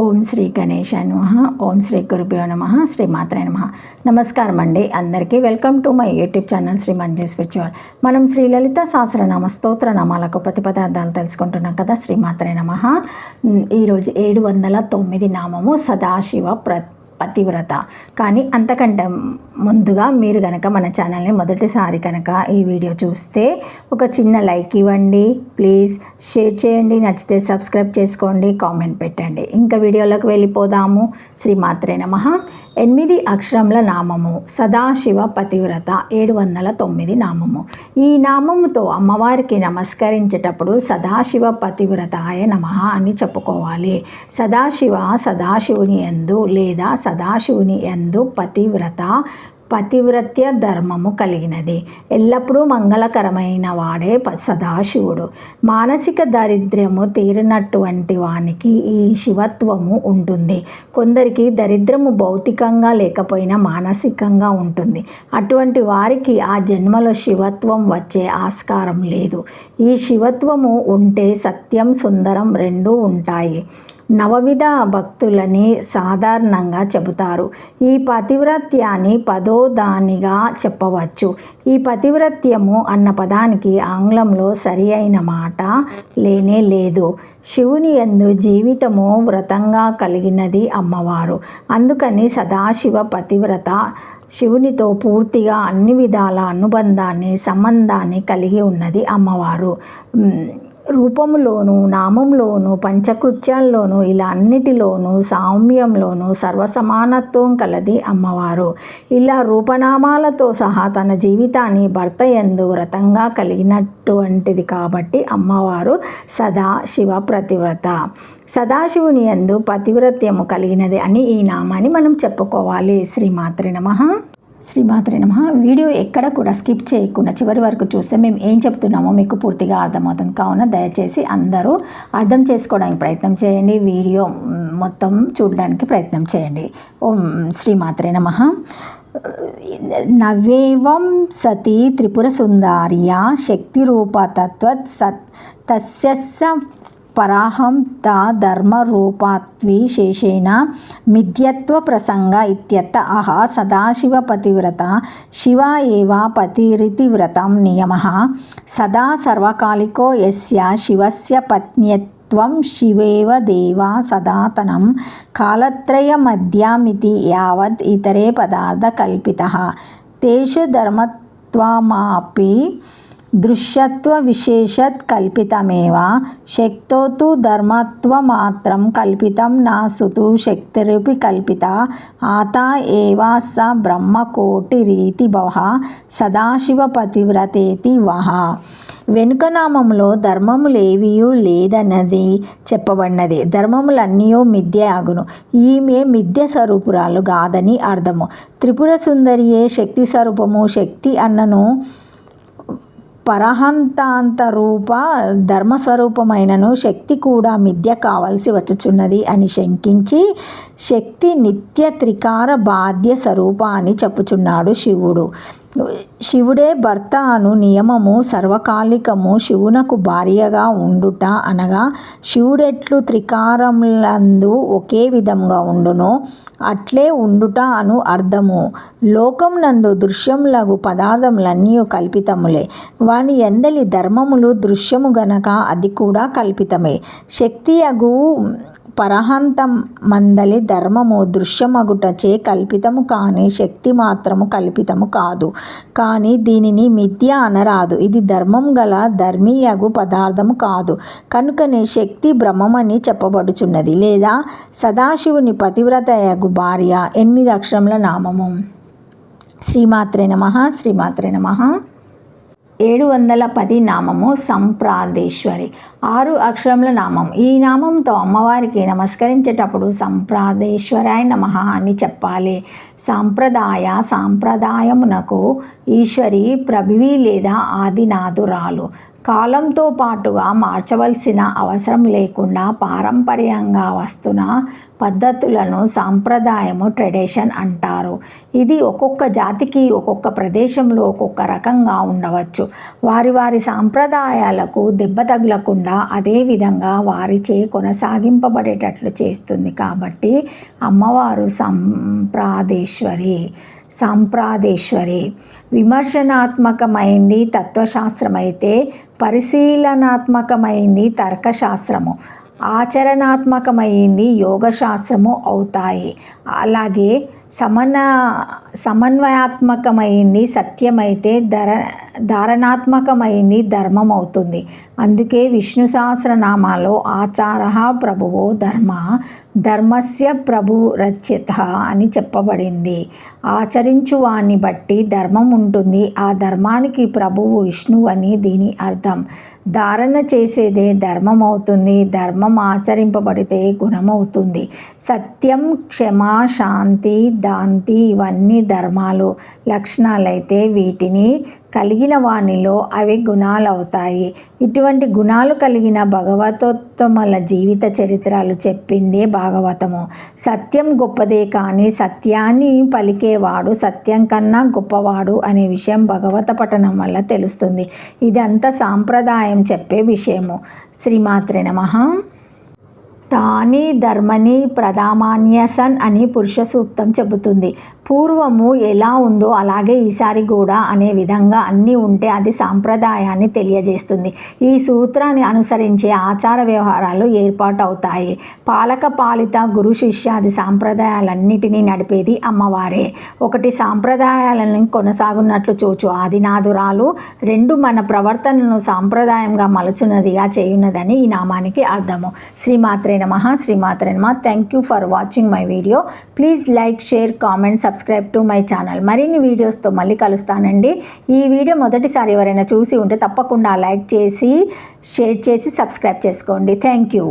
ఓం శ్రీ గణేశాయ నమః. ఓం శ్రీ గురుభ్యో నమః. శ్రీ మాత్రే నమః. నమస్కారం అండి అందరికీ. Welcome to my YouTube channel Shri Manju spiritual. మనం శ్రీ లలిత సహస్రనామ స్తోత్ర నామాలకు ప్రతిపదార్థాలు తెలుసుకుంటున్నాం కదా. శ్రీ మాత్రే నమః. ఈరోజు 709 నామము సదాశివ పతివ్రత. కానీ అంతకంటే ముందుగా మీరు కనుక మన ఛానల్ని మొదటిసారి కనుక ఈ వీడియో చూస్తే ఒక చిన్న లైక్ ఇవ్వండి ప్లీజ్, షేర్ చేయండి, నచ్చితే సబ్స్క్రైబ్ చేసుకోండి, కామెంట్ పెట్టండి. ఇంకా వీడియోలోకి వెళ్ళిపోదాము. శ్రీ మాత్రే నమః. 8 అక్షరముల నామము సదాశివ పతివ్రత. 709 నామము. ఈ నామముతో అమ్మవారికి నమస్కరించేటప్పుడు సదాశివ పతివ్రతాయ నమః అని చెప్పుకోవాలి. సదాశివుని యందు లేదా సదాశివుని యందు పతివ్రత్య ధర్మము కలిగినది. ఎల్లప్పుడూ మంగళకరమైన వాడే సదాశివుడు. మానసిక దారిద్ర్యము తీరినటువంటి వానికి ఈ శివత్వము ఉంటుంది. కొందరికి దరిద్రము భౌతికంగా లేకపోయినా మానసికంగా ఉంటుంది. అటువంటి వారికి ఆ జన్మలో శివత్వం వచ్చే ఆస్కారం లేదు. ఈ శివత్వము ఉంటే సత్యం సుందరం రెండూ ఉంటాయి. నవవిధ భక్తులని సాధారణంగా చెబుతారు. ఈ పతివ్రత్యాన్ని 10వ దానిగా చెప్పవచ్చు. ఈ పతివ్రత్యము అన్న పదానికి ఆంగ్లంలో సరి అయిన మాట లేనే లేదు. శివుని యందు జీవితము వ్రతంగా కలిగినది అమ్మవారు. అందుకని సదాశివ పతివ్రత శివునితో పూర్తిగా అన్ని విధాల అనుబంధాన్ని సంబంధాన్ని కలిగి ఉన్నది అమ్మవారు. రూపంలోనూ నామంలోనూ పంచకృత్యాల్లోనూ ఇలా అన్నిటిలోనూ సామ్యంలోనూ సర్వసమానత్వం కలది అమ్మవారు. ఇలా రూపనామాలతో సహా తన జీవితాన్ని భర్త యందు వ్రతంగా కలిగినటువంటిది కాబట్టి అమ్మవారు సదాశివ పతివ్రత. సదాశివుని యందు పతివ్రత్యము కలిగినది అని ఈ నామాన్ని మనం చెప్పుకోవాలి. శ్రీమాత్రే నమః. శ్రీమాత్రే నమః. వీడియో ఎక్కడ కూడా స్కిప్ చేయకుండా చివరి వరకు చూస్తే మేము ఏం చెప్తున్నామో మీకు పూర్తిగా అర్థమవుతుంది. కావున దయచేసి అందరూ అర్థం చేసుకోవడానికి ప్రయత్నం చేయండి. వీడియో మొత్తం చూడడానికి ప్రయత్నం చేయండి. ఓం శ్రీమాత్రే నమః. నవేవం సతీ త్రిపుర సుందార్యా శక్తి రూపతత్వత్ తస్య పరాహం తా ధర్మరూపాత్విశేషేణ మిథ్యత్వ ప్రసంగ ఇత్యర్థ. ఆహా సదాశివ పతివ్రత శివ ఏవ పతిరితి వ్రతం నియమః. సదా సర్వకాలికో యస్య శివస్య పత్న్యత్వం శివేవ దేవా సదాతనం కాలత్రయమధ్యామితి యావద్ ఇతరే పదార్థ కల్పితః. తేషు ధర్మత్వమాపి దృశ్యత్వ విశేషత్ కల్పితమేవ. శక్తో తు ధర్మత్వమాత్రం కల్పితం నాసుతు శక్తిరపి కల్పిత. ఆత ఏవ స బ్రహ్మకోటిరీతి భవః సదాశివ పతివ్రతేతి వః. వెనుక నామంలో ధర్మములేవియూ లేదన్నది చెప్పబడినది. ధర్మములన్నీయూ మిథ్య అగును. ఈమె మిథ్య స్వరూపురాలు కాదని అర్థము. త్రిపుర సుందరియే శక్తి స్వరూపము. శక్తి అన్నను పరహంతాంతరూప ధర్మస్వరూపమైనను శక్తి కూడా మిథ్య కావలసి వచ్చుచున్నది అని శంకించి శక్తి నిత్య త్రికార బాధ్య స్వరూప అని చెప్పుచున్నాడు శివుడు. శివుడే భర్త అను నియమము సర్వకాలికము. శివునకు భార్యగా ఉండుట అనగా శివుడెట్లు త్రికారములందు ఒకే విధంగా ఉండునో అట్లే ఉండుట అను అర్థము. లోకం నందు దృశ్యములగు పదార్థములన్నీ కల్పితములే. వాని ఎందలి ధర్మములు దృశ్యము గనక అది కూడా కల్పితమే. శక్తి అగు పరహంతం మందలి ధర్మము దృశ్యమగుటచే కల్పితము కానీ శక్తి మాత్రము కల్పితము కాదు. కానీ దీనిని మిథ్య అనరాదు. ఇది ధర్మం గల ధర్మీయగు పదార్థము కాదు. కనుకనే శక్తి బ్రహ్మమని చెప్పబడుచున్నది. లేదా సదాశివుని పతివ్రతయగు భార్య. 8 అక్షరముల నామము. శ్రీమాత్రే నమః. శ్రీమాత్రే నమః. 710 నామము సంప్రాదేశ్వరి. 6 అక్షరముల నామం. ఈ నామంతో అమ్మవారికి నమస్కరించేటప్పుడు సంప్రాదేశ్వరాయ నమః అని చెప్పాలి. సాంప్రదాయమునకు ఈశ్వరి ప్రభవి లేదా ఆదినాథురాలు. కాలంతో పాటుగా మార్చవలసిన అవసరం లేకుండా పారంపర్యంగా వస్తున్న పద్ధతులను సాంప్రదాయము ట్రెడిషన్ అంటారు. ఇది ఒక్కొక్క జాతికి ఒక్కొక్క ప్రదేశంలో ఒక్కొక్క రకంగా ఉండవచ్చు. వారి వారి సాంప్రదాయాలకు దెబ్బ తగలకుండా అదే విధంగా వారిచే కొనసాగింపబడేటట్లు చేస్తుంది. కాబట్టి అమ్మవారు సాంప్రదేశ్వరి. విమర్శనాత్మకమైంది తత్వశాస్త్రమైతే పరిశీలనాత్మకమైంది తర్కశాస్త్రము, ఆచరణాత్మకమైంది యోగశాస్త్రము అవుతాయి. అలాగే సమన్వయాత్మకమైంది సత్యమైతే ధారణాత్మకమైంది ధర్మం అవుతుంది. అందుకే విష్ణు సహస్రనామాలో ఆచారః ప్రభువో ధర్మస్య ప్రభురచ్యత అని చెప్పబడింది. ఆచరించు వాణ్ణి బట్టి ధర్మం ఉంటుంది. ఆ ధర్మానికి ప్రభువు విష్ణువు అని దీని అర్థం. ధారణ చేసేదే ధర్మం అవుతుంది. ధర్మం ఆచరింపబడితే గుణమవుతుంది. సత్యం, క్షమ, శాంతి, దాంతి ఇవన్నీ ధర్మాలు లక్షణాలైతే వీటిని కలిగిన వానిలో అవి గుణాలవుతాయి. ఇటువంటి గుణాలు కలిగిన భగవతోత్తముల జీవిత చరిత్రలు చెప్పిందే భాగవతము. సత్యం గొప్పదే కానీ సత్యాన్ని పలికేవాడు సత్యం కన్నా గొప్పవాడు అనే విషయం భగవత పఠనం వల్ల తెలుస్తుంది. ఇదంతా సాంప్రదాయం చెప్పే విషయము. శ్రీమాత్రే నమః. తాని ధర్మని ప్రధామాన్యసన్ అని పురుష సూక్తం చెబుతుంది. పూర్వము ఎలా ఉందో అలాగే ఈసారి కూడా అనే విధంగా అన్నీ ఉంటే అది సాంప్రదాయాన్ని తెలియజేస్తుంది. ఈ సూత్రాన్ని అనుసరించే ఆచార వ్యవహారాలు ఏర్పాటవుతాయి. పాలక పాలిత గురు శిష్యాది సాంప్రదాయాలన్నిటినీ నడిపేది అమ్మవారే. ఒకటి సాంప్రదాయాలను కొనసాగున్నట్లు చూచు ఆదినాథురాలు, రెండు మన ప్రవర్తనను సాంప్రదాయంగా మలుచున్నదిగా చేయున్నదని ఈ నామానికి అర్థము. శ్రీమాత్రే నమః. శ్రీమాత్రే నమః. Thank you for watching my video. Please like, share, comment, subscribe to my channel. మరిన్ని వీడియోస్తో మళ్ళీ కలుస్తానండి. ఈ వీడియో మొదటిసారి ఎవరైనా చూసి ఉంటే తప్పకుండా లైక్ చేసి, షేర్ చేసి, సబ్స్క్రైబ్ చేసుకోండి. Thank you.